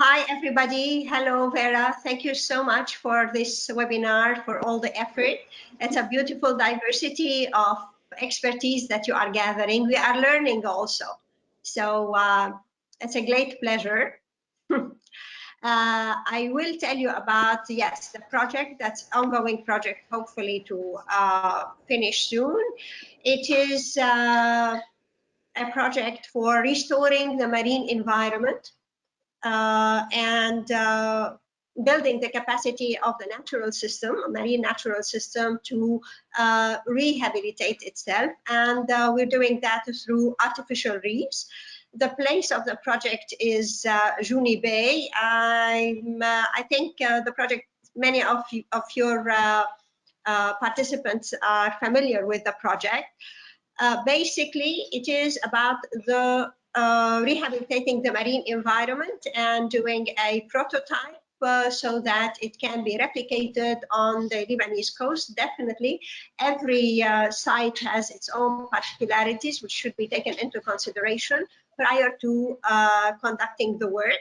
Hi, everybody. Hello, Vera. Thank you so much for this webinar, for all the effort. It's a beautiful diversity of expertise that you are gathering. We are learning also. So it's a great pleasure. I will tell you about, yes, the project, that's ongoing project, hopefully to finish soon. It is a project for restoring the marine environment and building the capacity of the natural system, marine natural system, to rehabilitate itself. And we're doing that through artificial reefs. The place of the project is Juni Bay. I think the project, many of your participants are familiar with the project. Basically, it is about the rehabilitating the marine environment and doing a prototype so that it can be replicated on the Lebanese coast. Definitely, every site has its own particularities, which should be taken into consideration prior to conducting the work.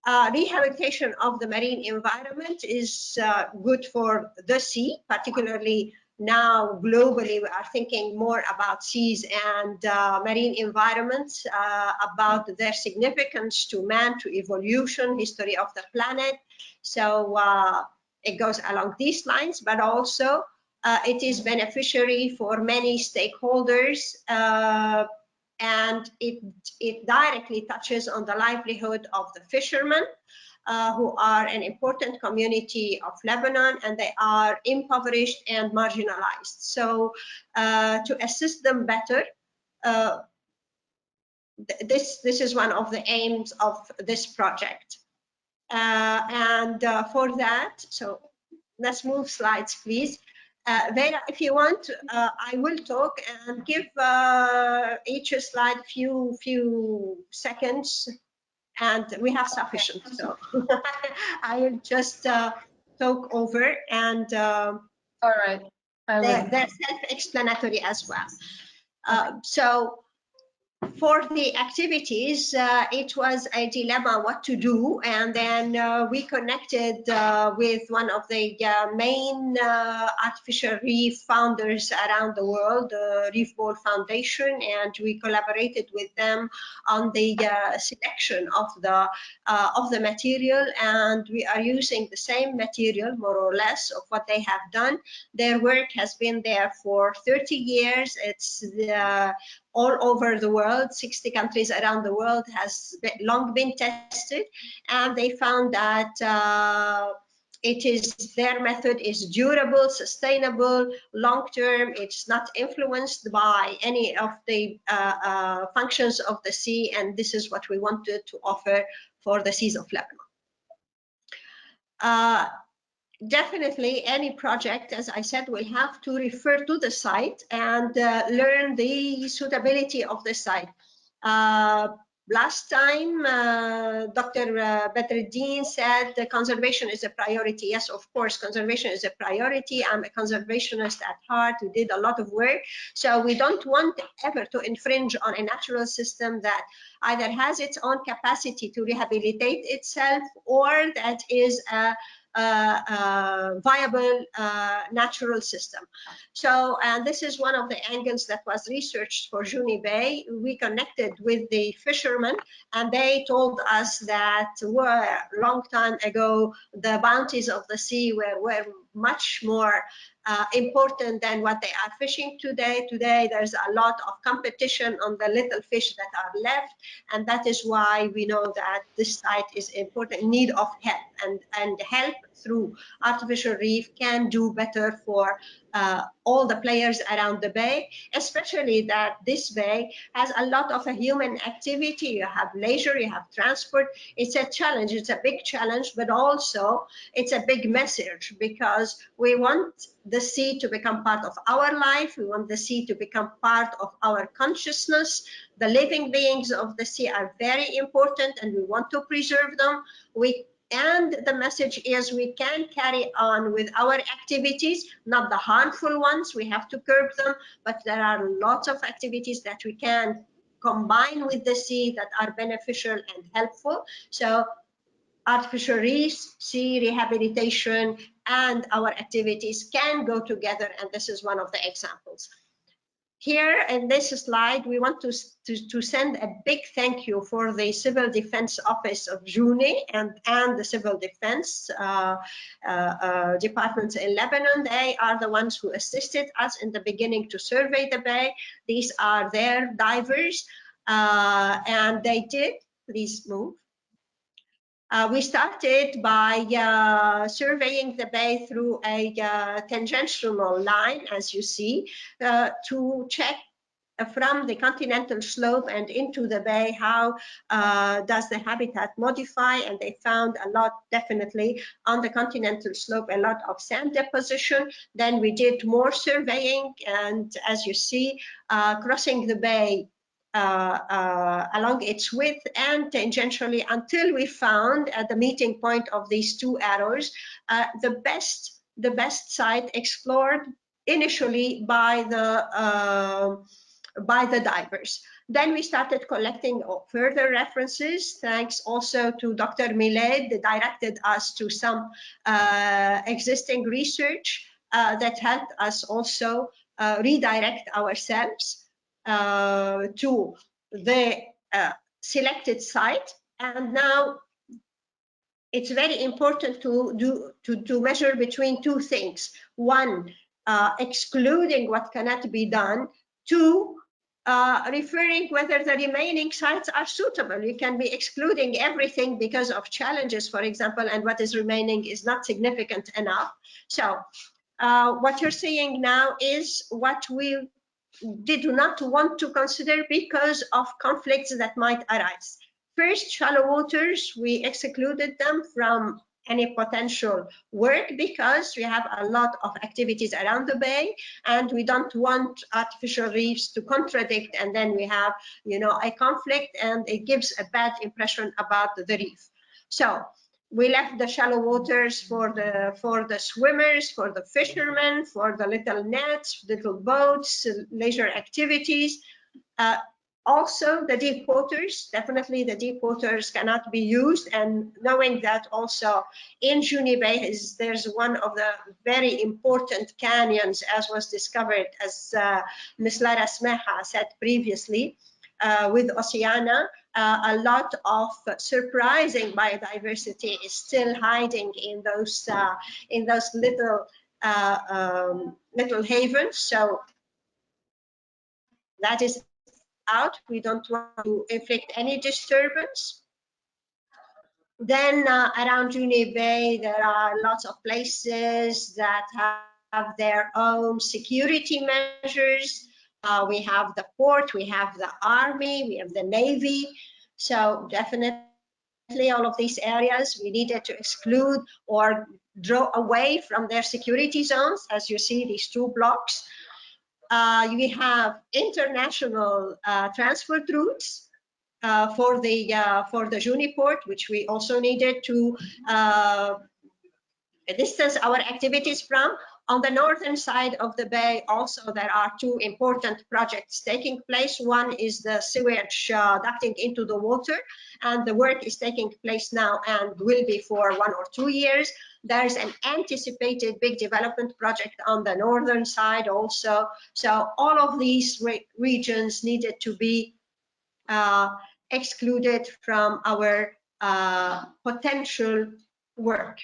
Rehabilitation of the marine environment is good for the sea, particularly now globally we are thinking more about seas and marine environments, about their significance to man, to evolution, history of the planet. So it goes along these lines, but also it is beneficiary for many stakeholders, and it directly touches on the livelihood of the fishermen, who are an important community of Lebanon, and they are impoverished and marginalized. So to assist them better, this is one of the aims of this project. For that, so let's move slides, please. Vera, if you want, I will talk and give each slide few seconds, and we have sufficient. So I will just talk over, and all right, they're self-explanatory as well. So for the activities, it was a dilemma what to do, and then we connected with one of the main artificial reef founders around the world, the Reef Ball Foundation, and we collaborated with them on the selection of the material, and we are using the same material, more or less, of what they have done. Their work has been there for 30 years. It's all over the world, 60 countries around the world, has long been tested, and they found that their method is durable, sustainable, long-term. It's not influenced by any of the functions of the sea, and this is what we wanted to offer for the seas of Lebanon. Definitely, any project, as I said, will have to refer to the site and learn the suitability of the site. Last time, Dr. Badreddin said the conservation is a priority. Yes, of course, conservation is a priority. I'm a conservationist at heart. We did a lot of work. So we don't want ever to infringe on a natural system that either has its own capacity to rehabilitate itself, or that is a viable natural system. So, and this is one of the angles that was researched for Juni Bay. We connected with the fishermen, and they told us that a long time ago, the bounties of the sea were much more important than what they are fishing today. Today, there's a lot of competition on the little fish that are left, and that is why we know that this site is important, need of help, and help through artificial reef can do better for all the players around the bay, especially that this bay has a lot of human activity. You have leisure, you have transport. It's a challenge, it's a big challenge, but also it's a big message, because we want the sea to become part of our life. We want the sea to become part of our consciousness. The living beings of the sea are very important, and we want to preserve them. And the message is we can carry on with our activities, not the harmful ones. We have to curb them, but there are lots of activities that we can combine with the sea that are beneficial and helpful. So artificial reefs, sea rehabilitation, and our activities can go together, and this is one of the examples. Here in this slide, we want to send a big thank you for the Civil Defense Office of Juni and the Civil Defense departments in Lebanon. They are the ones who assisted us in the beginning to survey the bay. These are their divers, and they did, please move. We started by surveying the bay through a tangential line, as you see, to check from the continental slope and into the bay, how does the habitat modify, and they found a lot, definitely, on the continental slope, a lot of sand deposition. Then we did more surveying, and as you see, crossing the bay along its width and tangentially until we found at the meeting point of these two arrows the best site explored initially by the divers. Then we started collecting further references, thanks also to Dr. Milad, that directed us to some existing research that helped us also redirect ourselves to the selected site. And now it's very important to measure between two things. One, excluding what cannot be done. Two, referring whether the remaining sites are suitable. You can be excluding everything because of challenges, for example, and what is remaining is not significant enough. So what you're seeing now is what we did not want to consider because of conflicts that might arise. First, shallow waters, we excluded them from any potential work because we have a lot of activities around the bay and we don't want artificial reefs to contradict, and then we have, you know, a conflict and it gives a bad impression about the reef. So we left the shallow waters for the swimmers, for the fishermen, for the little nets, little boats, leisure activities. Also the deep waters, definitely the deep waters cannot be used, and knowing that also in Juni Bay there's one of the very important canyons, as was discovered, as Ms. Lara Smeha said previously, with Oceana. A lot of surprising biodiversity is still hiding in those little little havens. So that is out. We don't want to inflict any disturbance. Then around Juni Bay, there are lots of places that have their own security measures. We have the port, we have the army, we have the navy. So definitely all of these areas we needed to exclude or draw away from their security zones. As you see, these two blocks. We have international transport routes for the Juni port, which we also needed to distance our activities from. On the northern side of the bay, also there are two important projects taking place. One is the sewage ducting into the water, and the work is taking place now and will be for 1 or 2 years. There's an anticipated big development project on the northern side also. So all of these regions needed to be excluded from our potential work.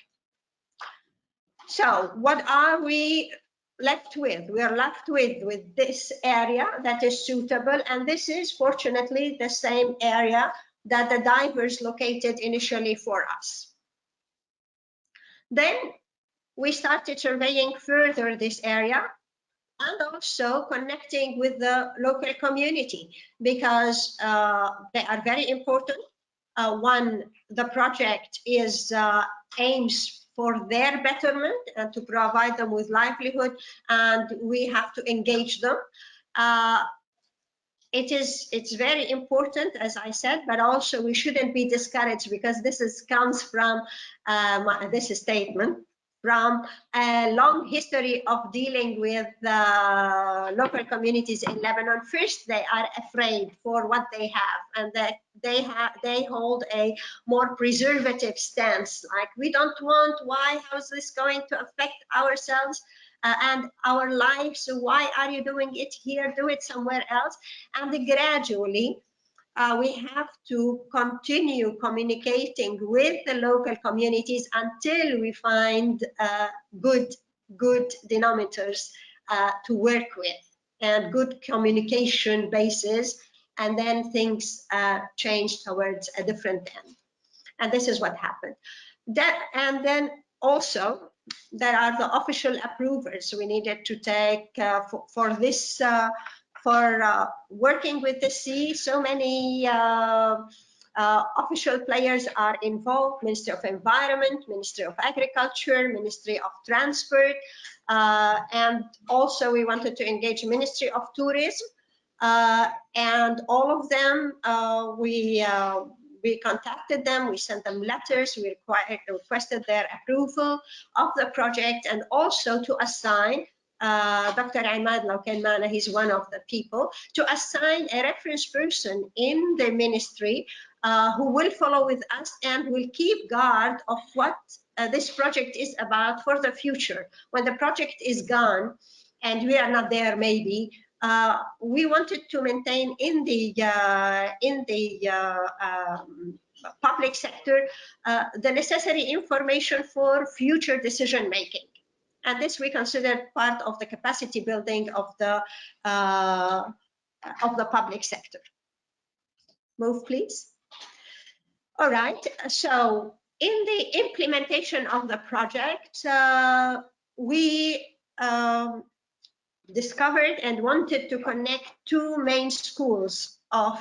So what are we left with? We are left with this area that is suitable, and this is fortunately the same area that the divers located initially for us. Then we started surveying further this area and also connecting with the local community, because they are very important. One, the project is aims for their betterment and to provide them with livelihood, and we have to engage them. It's very important, as I said, but also we shouldn't be discouraged, because this comes from this statement. from a long history of dealing with local communities in Lebanon. First, they are afraid for what they have, and that they hold a more preservative stance. Like, we don't want, why, how is this going to affect ourselves and our lives? So why are you doing it here? Do it somewhere else. And gradually, we have to continue communicating with the local communities until we find good denominators to work with and good communication basis, and then things change towards a different end. And this is what happened. And then also there are the official approvers we needed to take for this. For working with the sea, so many official players are involved: Ministry of Environment, Ministry of Agriculture, Ministry of Transport, and also we wanted to engage Ministry of Tourism, and all of them we contacted them, we sent them letters, we requested their approval of the project, and also to assign Dr. Imad Laukenmana, he's one of the people, to assign a reference person in the ministry who will follow with us and will keep guard of what this project is about for the future. When the project is gone and we are not there, maybe, we wanted to maintain in the public sector the necessary information for future decision making. And this we consider part of the capacity building of the public sector. Move, please. All right. So in the implementation of the project, we discovered and wanted to connect two main schools of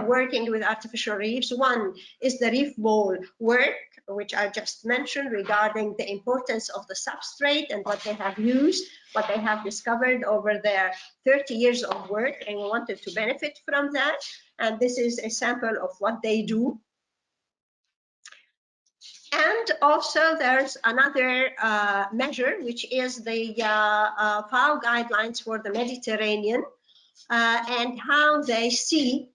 working with artificial reefs. One is the reef bowl work, which I just mentioned, regarding the importance of the substrate and what they have used, what they have discovered over their 30 years of work, and we wanted to benefit from that. And this is a sample of what they do. And also there's another measure, which is the FAO guidelines for the Mediterranean, and how they see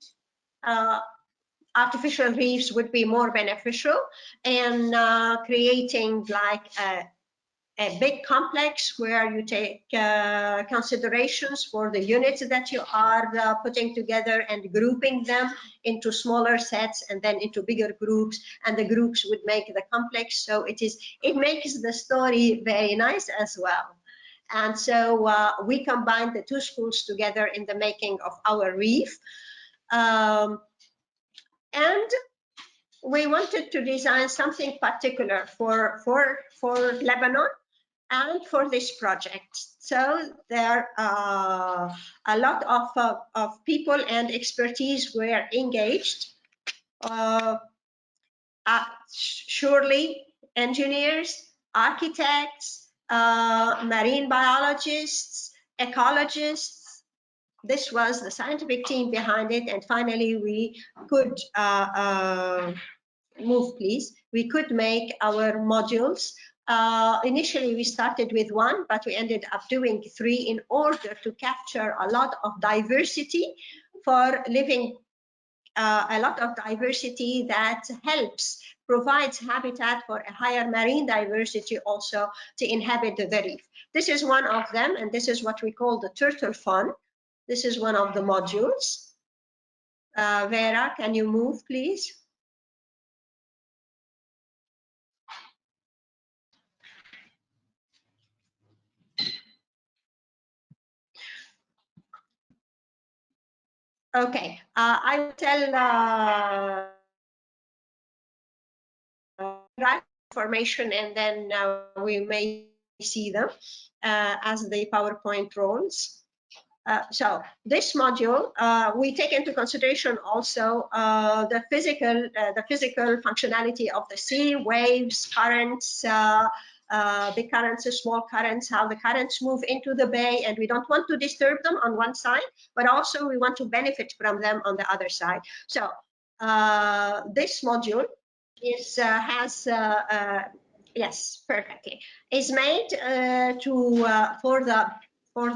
artificial reefs would be more beneficial in creating like a big complex where you take considerations for the units that you are putting together and grouping them into smaller sets and then into bigger groups, and the groups would make the complex. So it makes the story very nice as well. And so we combined the two schools together in the making of our reef. And we wanted to design something particular for Lebanon and for this project. So there are a lot of people and expertise were engaged. Surely engineers, architects, marine biologists, ecologists. This was the scientific team behind it, and finally we could move, please. We could make our modules. Initially, we started with one, but we ended up doing 3 in order to capture a lot of diversity for living, a lot of diversity that provides habitat for a higher marine diversity also to inhabit the reef. This is one of them, and this is what we call the turtle fund. This is one of the modules. Vera, can you move, please? Okay, I will tell right information, and then we may see them as the PowerPoint rolls. So this module, we take into consideration also the physical functionality of the sea, waves, currents, big currents, small currents, how the currents move into the bay, and we don't want to disturb them on one side, but also we want to benefit from them on the other side. So this module has Yes, perfectly. Is made for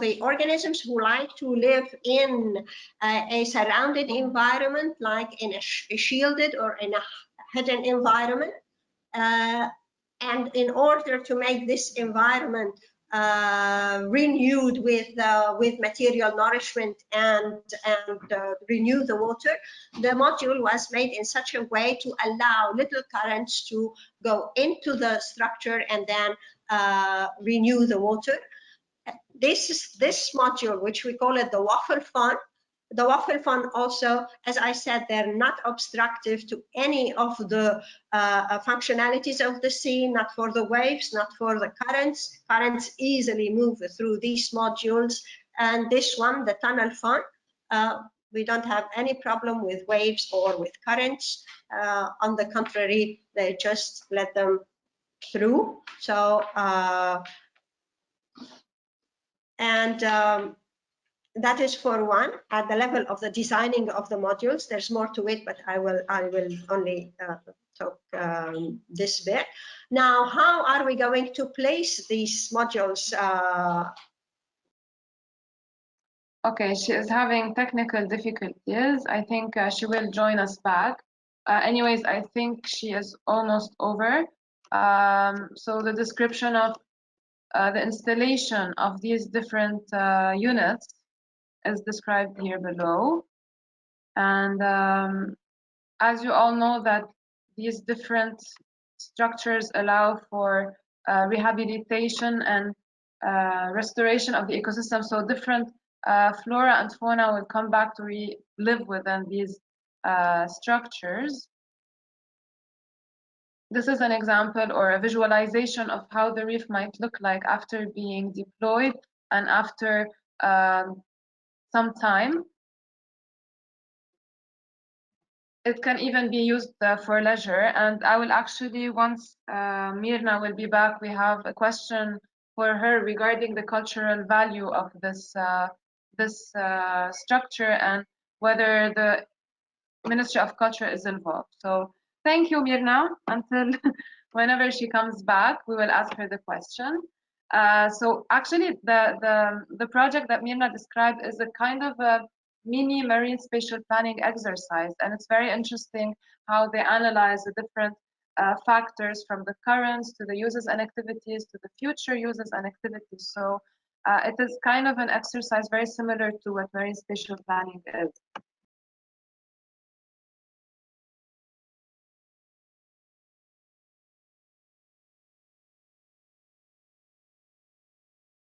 the organisms who like to live in a surrounded environment, like in a shielded or in a hidden environment. And in order to make this environment renewed with material nourishment and renew the water, the module was made in such a way to allow little currents to go into the structure and then renew the water. This module, which we call it the waffle font. The waffle font also, as I said, they're not obstructive to any of the functionalities of the sea, not for the waves, not for the currents. Currents easily move through these modules. And this one, the tunnel font, we don't have any problem with waves or with currents. On the contrary, they just let them through. So, that is for one. At the level of the designing of the modules, there's more to it, but I will only talk this bit. Now, how are we going to place these modules? Okay, she is having technical difficulties. I think she will join us back. Anyways, I think she is almost over. So the description of the installation of these different units is described here below. And as you all know, that these different structures allow for rehabilitation and restoration of the ecosystem. So different flora and fauna will come back to live within these structures. This is an example or a visualization of how the reef might look like after being deployed and after some time. It can even be used for leisure. And I will actually, once Myrna will be back, we have a question for her regarding the cultural value of this structure and whether the Ministry of Culture is involved. So thank you, Myrna. Until whenever she comes back, we will ask her the question. So actually, the project that Myrna described is a kind of a mini marine spatial planning exercise, and it's very interesting how they analyze the different factors from the currents to the uses and activities to the future uses and activities. So it is kind of an exercise very similar to what marine spatial planning is.